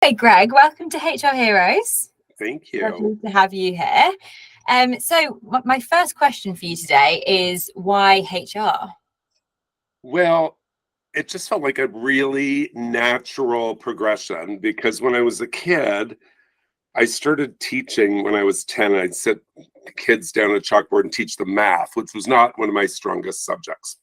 Hey Greg, welcome to HR Heroes. Thank you. Lovely to have you here. My first question for you today is why HR? Well, it just felt like a really natural progression because when I was a kid, I started teaching when I was 10. I'd sit kids down at a chalkboard and teach them math, which was not one of my strongest subjects.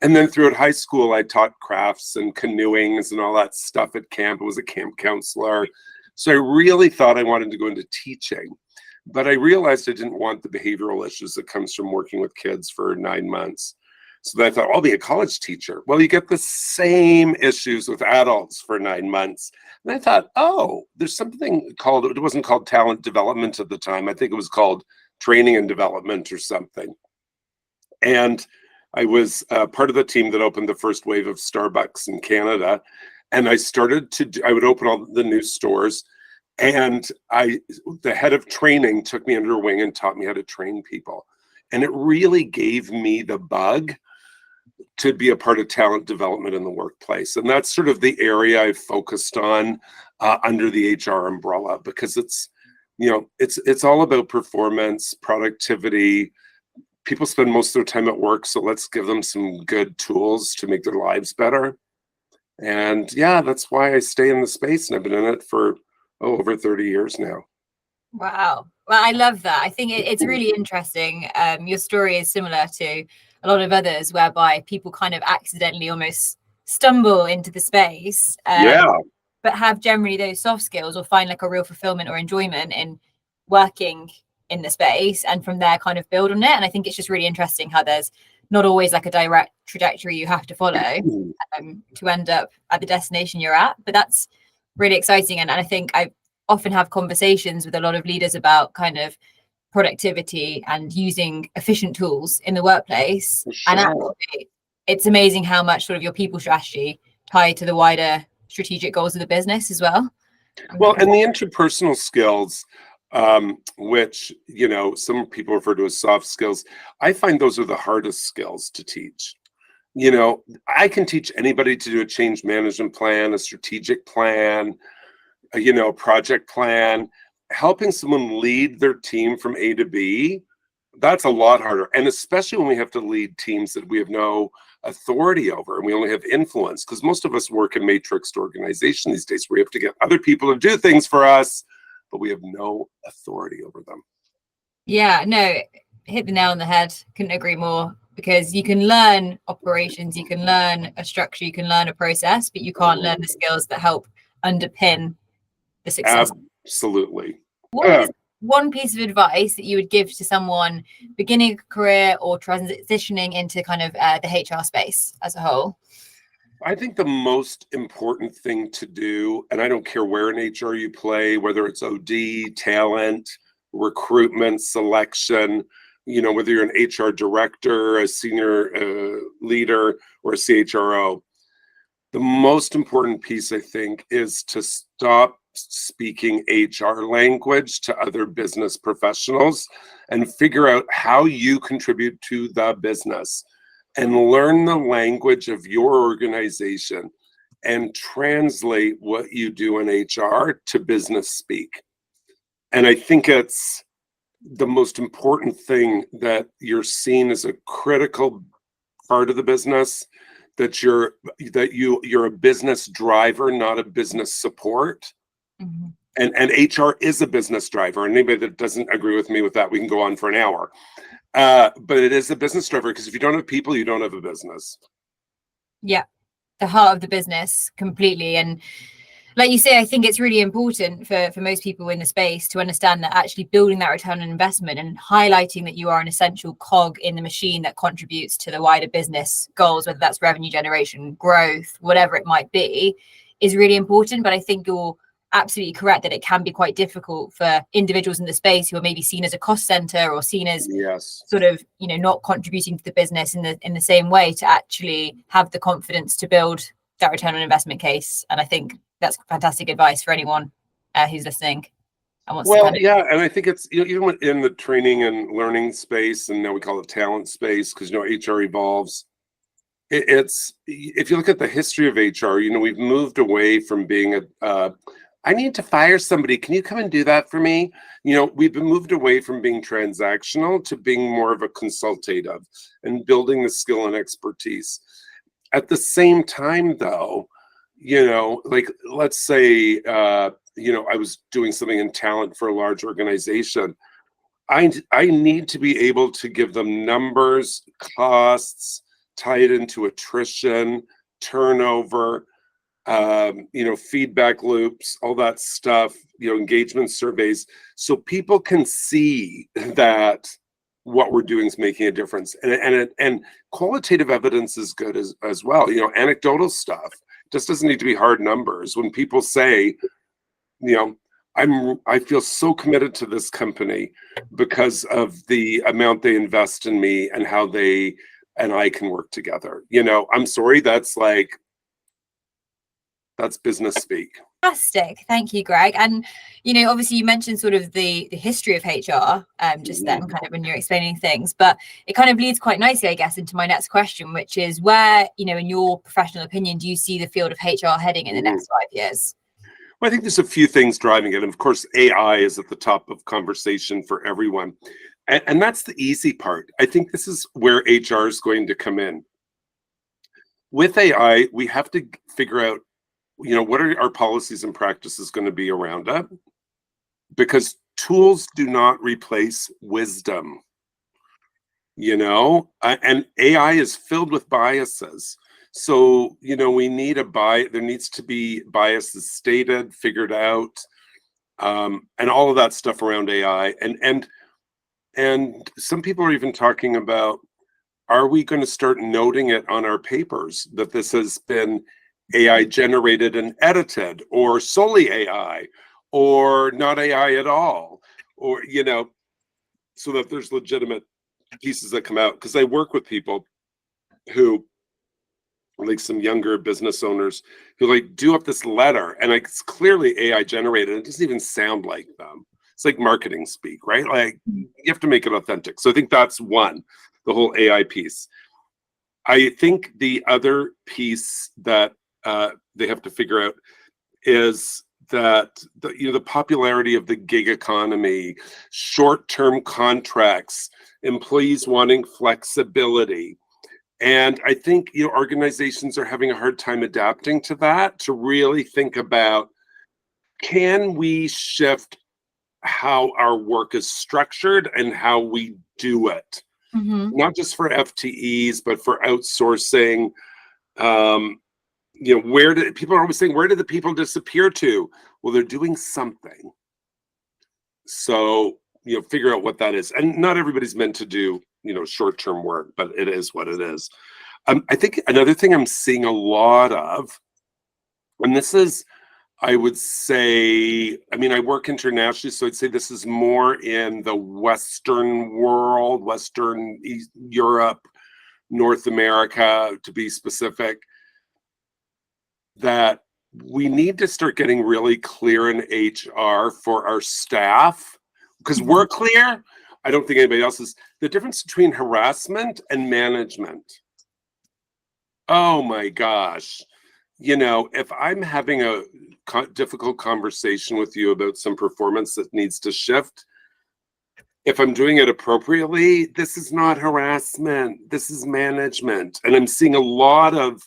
And then throughout high school, I taught crafts and canoeings and all that stuff at camp. I was a camp counselor. So I really thought I wanted to go into teaching. But I realized I didn't want the behavioral issues that comes from working with kids for 9 months. So then I thought, I'll be a college teacher. Well, you get the same issues with adults for 9 months. And I thought, oh, there's something called, it wasn't called talent development at the time. I think it was called training and development or something. And I was part of the team that opened the first wave of Starbucks in Canada. And I would open all the new stores. And the head of training took me under her wing and taught me how to train people. And it really gave me the bug to be a part of talent development in the workplace. And that's sort of the area I've focused on under the HR umbrella, because it's all about performance, productivity. People spend most of their time at work, so let's give them some good tools to make their lives better. And yeah, that's why I stay in the space, and I've been in it for over 30 years now. Wow. Well, I love that. I think it's really interesting. Your story is similar to a lot of others whereby people kind of accidentally almost stumble into the space, but have generally those soft skills or find like a real fulfillment or enjoyment in working in the space, and from there kind of build on it. And I think it's just really interesting how there's not always like a direct trajectory you have to follow to end up at the destination you're at. But that's really exciting. And I think I often have conversations with a lot of leaders about kind of productivity and using efficient tools in the workplace. Sure. And actually, it's amazing how much sort of your people strategy tied to the wider strategic goals of the business as well. Well, and the interpersonal skills, which, some people refer to as soft skills, I find those are the hardest skills to teach. I can teach anybody to do a change management plan, a strategic plan, a project plan. Helping someone lead their team from A to B, that's a lot harder. And especially when we have to lead teams that we have no authority over and we only have influence, because most of us work in matrixed organization these days where we have to get other people to do things for us, but we have no authority over them. Yeah, no, hit the nail on the head. Couldn't agree more, because you can learn operations, you can learn a structure, you can learn a process, but you can't learn the skills that help underpin the success. Absolutely. What is one piece of advice that you would give to someone beginning a career or transitioning into kind of the HR space as a whole? I think the most important thing to do, and I don't care where in HR you play, whether it's OD, talent, recruitment, selection, whether you're an HR director, a senior leader, or a CHRO, the most important piece, I think, is to stop speaking HR language to other business professionals and figure out how you contribute to the business, and learn the language of your organization and translate what you do in HR to business speak. And I think it's the most important thing, that you're seen as a critical part of the business, that you're a business driver, not a business support. Mm-hmm. And HR is a business driver. And anybody that doesn't agree with me with that, we can go on for an hour. But it is a business driver, because if you don't have people, you don't have a business. Yeah, the heart of the business completely. And like you say, I think it's really important for most people in the space to understand that actually building that return on investment and highlighting that you are an essential cog in the machine that contributes to the wider business goals, whether that's revenue generation, growth, whatever it might be, is really important. But I think you're absolutely correct that it can be quite difficult for individuals in the space who are maybe seen as a cost center or seen as sort of, not contributing to the business in the same way, to actually have the confidence to build that return on investment case. And I think that's fantastic advice for anyone who's listening and wants to and I think it's, even in the training and learning space, and now we call it talent space, because HR evolves. It's, if you look at the history of HR, we've moved away from being I need to fire somebody. Can you come and do that for me? We've been moved away from being transactional to being more of a consultative and building the skill and expertise. At the same time, though, like let's say, I was doing something in talent for a large organization. I need to be able to give them numbers, costs, tie it into attrition, turnover, feedback loops, all that stuff, engagement surveys, so people can see that what we're doing is making a difference. And qualitative evidence is good as well. Anecdotal stuff just doesn't need to be hard numbers. When people say, I feel so committed to this company because of the amount they invest in me and how they and I can work together. I'm sorry, that's business speak. Fantastic. Thank you, Gregg. And, obviously you mentioned sort of the history of HR just then, kind of when you're explaining things, but it kind of leads quite nicely, I guess, into my next question, which is where, in your professional opinion, do you see the field of HR heading in the next 5 years? Well, I think there's a few things driving it. And of course, AI is at the top of conversation for everyone. And that's the easy part. I think this is where HR is going to come in. With AI, we have to figure out, what are our policies and practices going to be around it? Because tools do not replace wisdom, and AI is filled with biases. So, we need there needs to be biases stated, figured out, and all of that stuff around AI. And some people are even talking about, are we going to start noting it on our papers that this has been AI generated and edited, or solely AI, or not AI at all, or, so that there's legitimate pieces that come out. Because I work with people who, like some younger business owners, who do up this letter and it's clearly AI generated. It doesn't even sound like them. It's like marketing speak, right? You have to make it authentic. So I think that's one, the whole AI piece. I think the other piece that they have to figure out is that the popularity of the gig economy, short-term contracts, employees wanting flexibility. And I think organizations are having a hard time adapting to that, to really think about, can we shift how our work is structured and how we do it? Not just for FTEs, but for outsourcing. People are always saying, where did the people disappear to? Well, they're doing something. So, figure out what that is. And not everybody's meant to do, short-term work, but it is what it is. I think another thing I'm seeing a lot of, and this is, I would say, I work internationally, so I'd say this is more in the Western world, Western Europe, North America, to be specific, that we need to start getting really clear in HR for our staff, because we're clear. I don't think anybody else is. The difference between harassment and management. Oh my gosh. If I'm having a difficult conversation with you about some performance that needs to shift, if I'm doing it appropriately, this is not harassment. This is management. And I'm seeing a lot of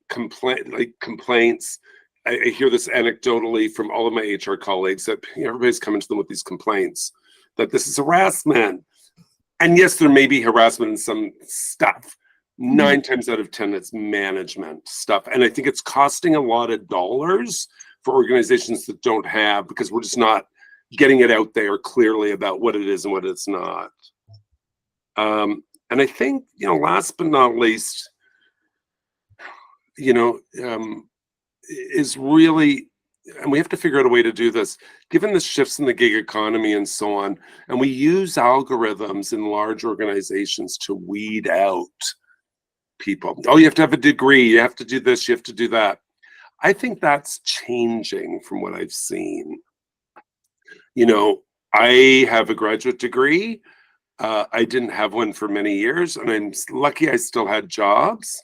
complaints. I hear this anecdotally from all of my HR colleagues that everybody's coming to them with these complaints that this is harassment. And yes, there may be harassment in some stuff. 9 times out of 10, it's management stuff. And I think it's costing a lot of dollars for organizations that don't have, because we're just not getting it out there clearly about what it is and what it's not. And I think, last but not least, is really, and we have to figure out a way to do this, given the shifts in the gig economy and so on, and we use algorithms in large organizations to weed out people. Oh, you have to have a degree, you have to do this, you have to do that. I think that's changing from what I've seen. I have a graduate degree. I didn't have one for many years, and I'm lucky I still had jobs.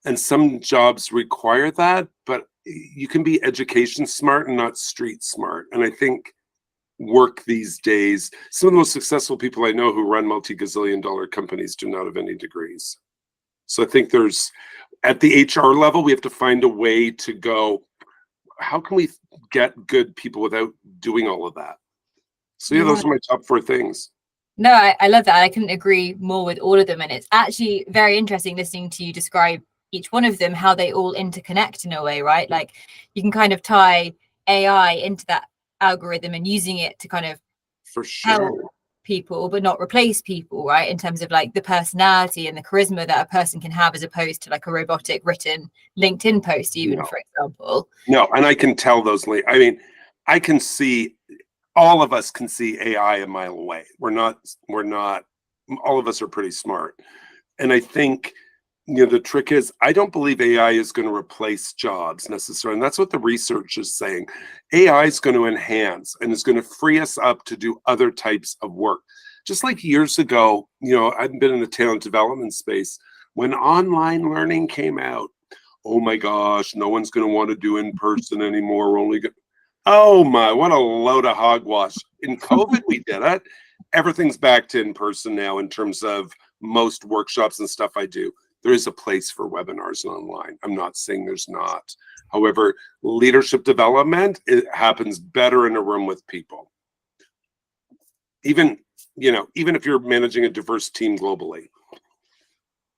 And some jobs require that, but you can be education smart and not street smart. And I think work these days, some of the most successful people I know who run multi-gazillion dollar companies do not have any degrees. So I think at the HR level, we have to find a way to go, how can we get good people without doing all of that? So yeah, those are my top 4 things. No, I love that. I couldn't agree more with all of them. And it's actually very interesting listening to you describe each one of them, how they all interconnect in a way, right? Like you can kind of tie AI into that algorithm and using it to kind of for sure help people, but not replace people, right? In terms of like the personality and the charisma that a person can have, as opposed to like a robotic written LinkedIn post, even for example. No, and I can tell those. I mean, I can see, all of us can see AI a mile away. We're not. All of us are pretty smart, and I think, the trick is, I don't believe AI is going to replace jobs necessarily. And that's what the research is saying. AI is going to enhance and is going to free us up to do other types of work. Just like years ago, I've been in the talent development space. When online learning came out, oh my gosh, no one's going to want to do in person anymore. We're only going, oh my, what a load of hogwash. In COVID, we did it. Everything's back to in person now in terms of most workshops and stuff I do. There is a place for webinars and online. I'm not saying there's not. However, leadership development, it happens better in a room with people. Even if you're managing a diverse team globally.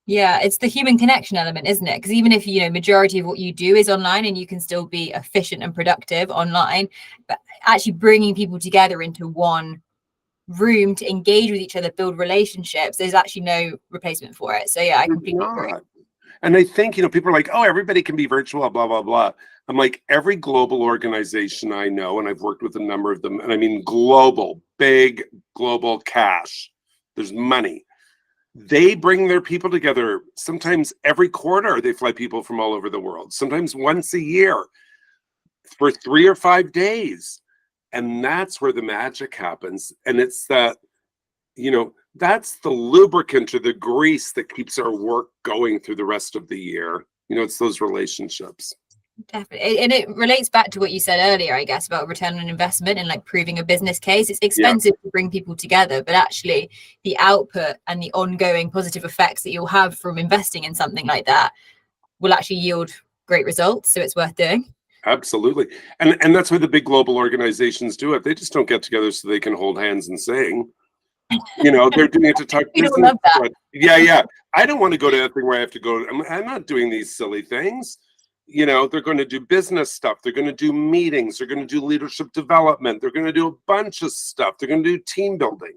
Yeah, it's the human connection element, isn't it? Because even if, majority of what you do is online and you can still be efficient and productive online, but actually bringing people together into one room to engage with each other, build relationships, there's actually no replacement for it. So yeah, I completely agree. And I think, people are like, oh, everybody can be virtual, blah, blah, blah. I'm like, every global organization I know, and I've worked with a number of them, and I mean global, big global cash, there's money. They bring their people together. Sometimes every quarter, they fly people from all over the world, sometimes once a year for 3 or 5 days. And that's where the magic happens. And it's that, that's the lubricant or the grease that keeps our work going through the rest of the year. It's those relationships. Definitely. And it relates back to what you said earlier, I guess, about return on investment and like proving a business case. It's expensive to bring people together, but actually the output and the ongoing positive effects that you'll have from investing in something like that will actually yield great results. So it's worth doing. Absolutely. And that's why the big global organizations do it. They just don't get together so they can hold hands and sing. They're doing it to talk business. Love that. Yeah. I don't want to go to anything where I have to go. I'm not doing these silly things. They're going to do business stuff. They're going to do meetings. They're going to do leadership development. They're going to do a bunch of stuff. They're going to do team building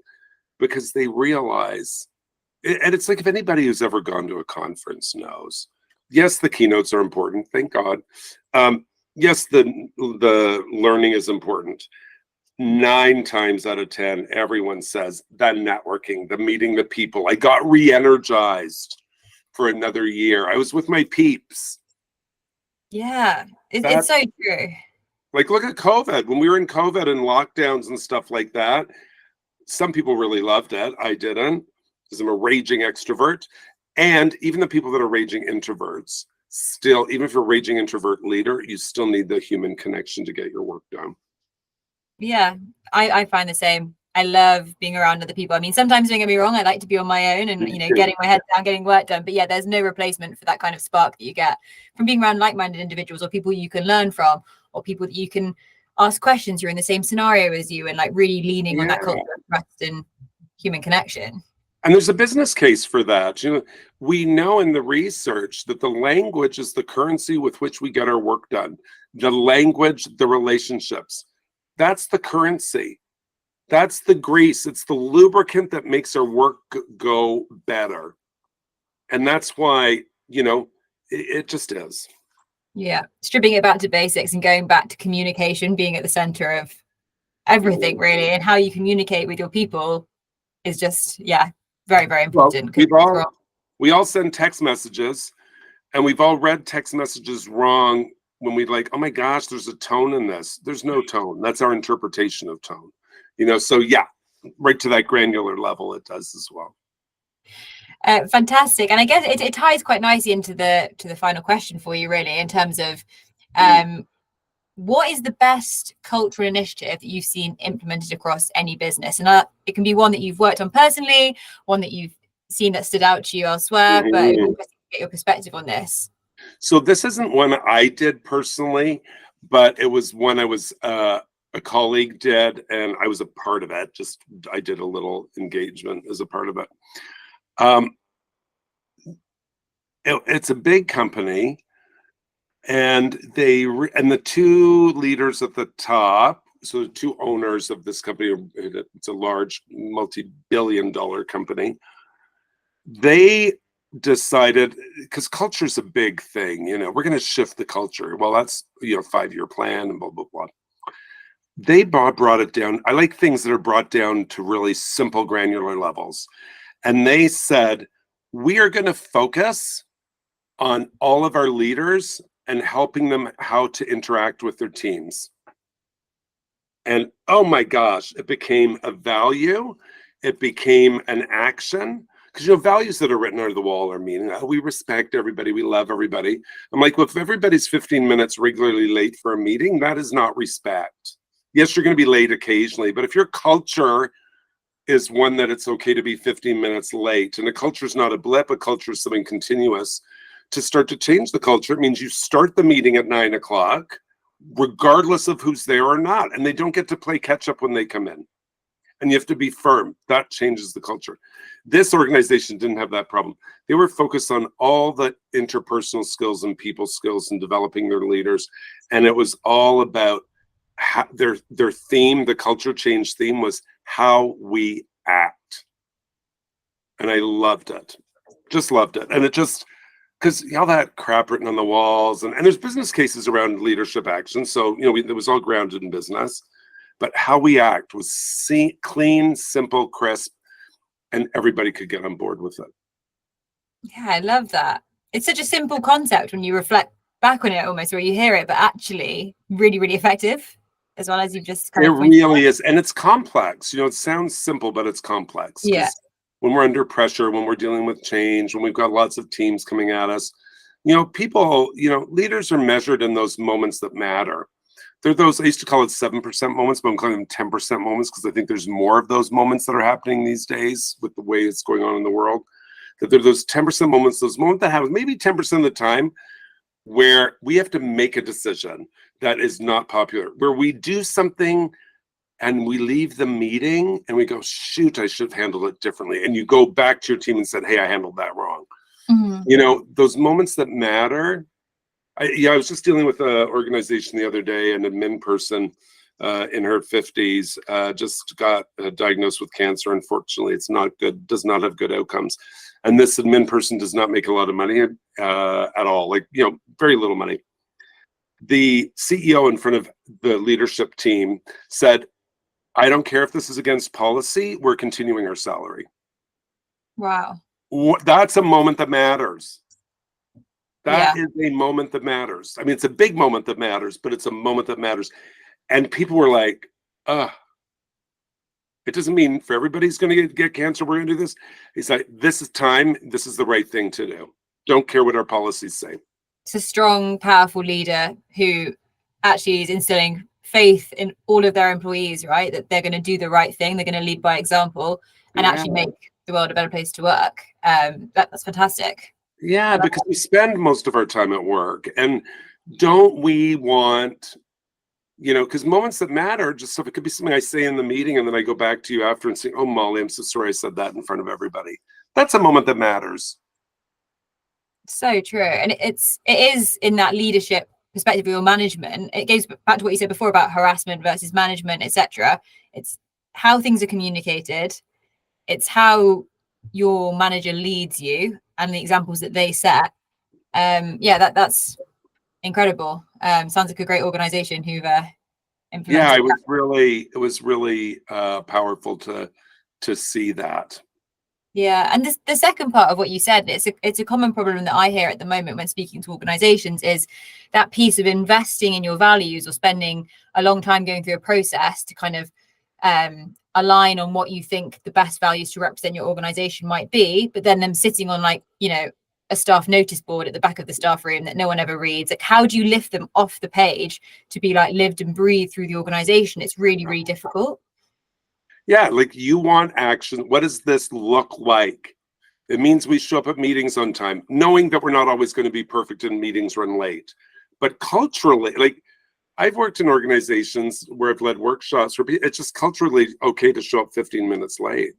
because they realize, and it's like if anybody who's ever gone to a conference knows, yes, the keynotes are important. Thank God. Yes, the learning is important. 9 times out of 10, everyone says that networking, the meeting the people. I got re-energized for another year. I was with my peeps. Yeah, it's so true. Like, look at COVID. When we were in COVID and lockdowns and stuff like that, some people really loved it. I didn't, because I'm a raging extrovert. And even the people that are raging introverts, still, even if you're a raging introvert leader, you still need the human connection to get your work done. Yeah, I find the same. I love being around other people. I mean, sometimes, don't get me wrong, I like to be on my own and, getting my head down, getting work done. But yeah, there's no replacement for that kind of spark that you get from being around like-minded individuals or people you can learn from or people that you can ask questions who are in the same scenario as you and like really leaning on that culture of trust and human connection. And there's a business case for that. We know in the research that the language is the currency with which we get our work done. The language, the relationships, that's the currency. That's the grease. It's the lubricant that makes our work go better. And that's why, it just is. Yeah. Stripping it back to basics and going back to communication, being at the center of everything, really. And how you communicate with your people is just, very, very important. Well, we all send text messages and we've all read text messages wrong when we like, oh my gosh, there's a tone in this. There's no tone. That's our interpretation of tone. So right to that granular level, it does as well. Fantastic. And I guess it ties quite nicely into the final question for you, really, in terms of What is the best cultural initiative that you've seen implemented across any business? And it can be one that you've worked on personally, one that you've seen that stood out to you elsewhere, but it would be interesting to get your perspective on this. So this isn't one I did personally, but it was one I was a colleague did, and I was a part of it. Just I did a little engagement as a part of it. It's a big company, and the two leaders at the top, so the two owners of this company, it's a large multi-billion-dollar company. They decided, because culture is a big thing, we're going to shift the culture. Well, that's 5-year plan and blah blah blah. They brought it down. I like things that are brought down to really simple, granular levels. And they said, we are going to focus on all of our leaders and helping them how to interact with their teams. And oh my gosh, it became a value. It became an action. Because values that are written on the wall are meaning, we respect everybody, we love everybody. I'm like, well, if everybody's 15 minutes regularly late for a meeting, that is not respect. Yes, you're going to be late occasionally, but if your culture is one that it's okay to be 15 minutes late, and a culture is not a blip, a culture is something continuous. To start to change the culture, it means you start the meeting at 9 o'clock, regardless of who's there or not, and they don't get to play catch up when they come in. And you have to be firm. That changes the culture. This organization didn't have that problem. They were focused on all the interpersonal skills and people skills and developing their leaders. And it was all about their theme, the culture change theme was how we act. And I loved it. Just loved it. And it just, because all that crap written on the walls, and there's business cases around leadership action. So, it was all grounded in business. But how we act was clean, simple, crisp, and everybody could get on board with it. Yeah, I love that. It's such a simple concept when you reflect back on it almost, where you hear it, but actually really, really effective, as well as you've just kind of really is. And it's complex. It sounds simple, but it's complex. Yeah. When we're under pressure, when we're dealing with change, when we've got lots of teams coming at us, people, leaders are measured in those moments that matter. They're those, I used to call it 7% moments, but I'm calling them 10% moments because I think there's more of those moments that are happening these days with the way it's going on in the world. That they're those 10% moments, those moments that have maybe 10% of the time where we have to make a decision that is not popular, where we do something and we leave the meeting and we go, shoot, I should have handled it differently. And you go back to your team and said, hey, I handled that wrong. Mm-hmm. Those moments that matter. I was just dealing with an organization the other day, an admin person in her 50s just got diagnosed with cancer. Unfortunately, it's not good, does not have good outcomes. And this admin person does not make a lot of money at all, very little money. The CEO in front of the leadership team said, I don't care if this is against policy, we're continuing our salary. Wow. That's a moment that matters. That is a moment that matters. I mean, it's a big moment that matters, but it's a moment that matters. And people were like, it doesn't mean for everybody's going to get cancer, we're going to do this. He's like, this is time. This is the right thing to do. Don't care what our policies say. It's a strong, powerful leader who actually is instilling faith in all of their employees, right? That they're going to do the right thing. They're going to lead by example and actually make the world a better place to work. That's fantastic. Yeah, because we spend most of our time at work, and don't we want, because moments that matter, just so it could be something I say in the meeting and then I go back to you after and say, oh, Molly, I'm so sorry I said that in front of everybody. That's a moment that matters. So true. And it is in that leadership perspective of your management. It goes back to what you said before about harassment versus management, etc. It's how things are communicated. It's how your manager leads you and the examples that they set. That's incredible. Sounds like a great organization who've implemented. Yeah, it was really powerful to see that. Yeah, and the second part of what you said, it's a common problem that I hear at the moment when speaking to organizations, is that piece of investing in your values or spending a long time going through a process to kind of align on what you think the best values to represent your organization might be, but then them sitting on a staff notice board at the back of the staff room that no one ever reads. Like, how do you lift them off the page to be like lived and breathed through the organization? It's really, really difficult. Yeah, like you want action. What does this look like? It means we show up at meetings on time, knowing that we're not always going to be perfect and meetings run late. But culturally, like I've worked in organizations where I've led workshops where it's just culturally okay to show up 15 minutes late.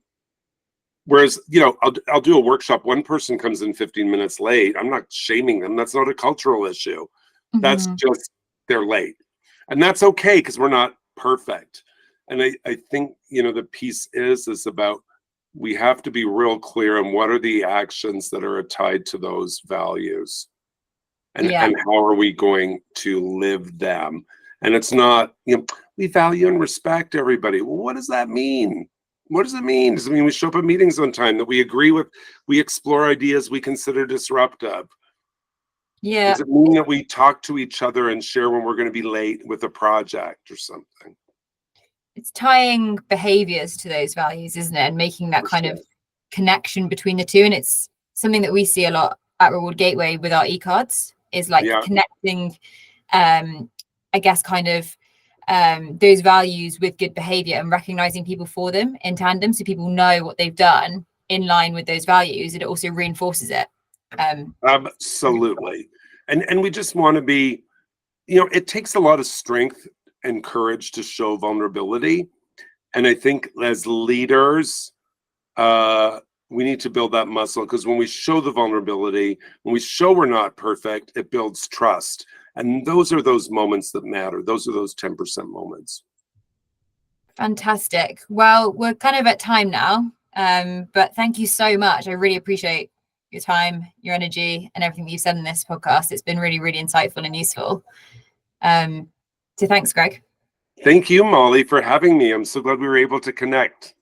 Whereas, you know, I'll do a workshop. One person comes in 15 minutes late. I'm not shaming them. That's not a cultural issue. That's just they're late. And that's okay because we're not perfect. And I think, you know, the piece is about we have to be real clear on what are the actions that are tied to those values. And how are we going to live them? And it's not, you know, we value and respect everybody. Well, what does that mean? What does it mean? Does it mean we show up at meetings on time, that we agree with, we explore ideas we consider disruptive? Yeah. Does it mean that we talk to each other and share when we're going to be late with a project or something? It's tying behaviors to those values, isn't it? And making that kind of connection between the two. And it's something that we see a lot at Reward Gateway with our e-cards, is like connecting, I guess, kind of those values with good behavior and recognizing people for them in tandem, so people know what they've done in line with those values, and it also reinforces it. Absolutely. And we just want to be, you know, it takes a lot of strength and courage to show vulnerability. And I think as leaders, we need to build that muscle, because when we show the vulnerability, when we show we're not perfect, it builds trust. And those are those moments that matter. Those are those 10% moments. Fantastic. Well, we're kind of at time now, but thank you so much. I really appreciate your time, your energy, and everything that you've said in this podcast. It's been really, really insightful and useful. So thanks, Gregg. Thank you, Molly, for having me. I'm so glad we were able to connect.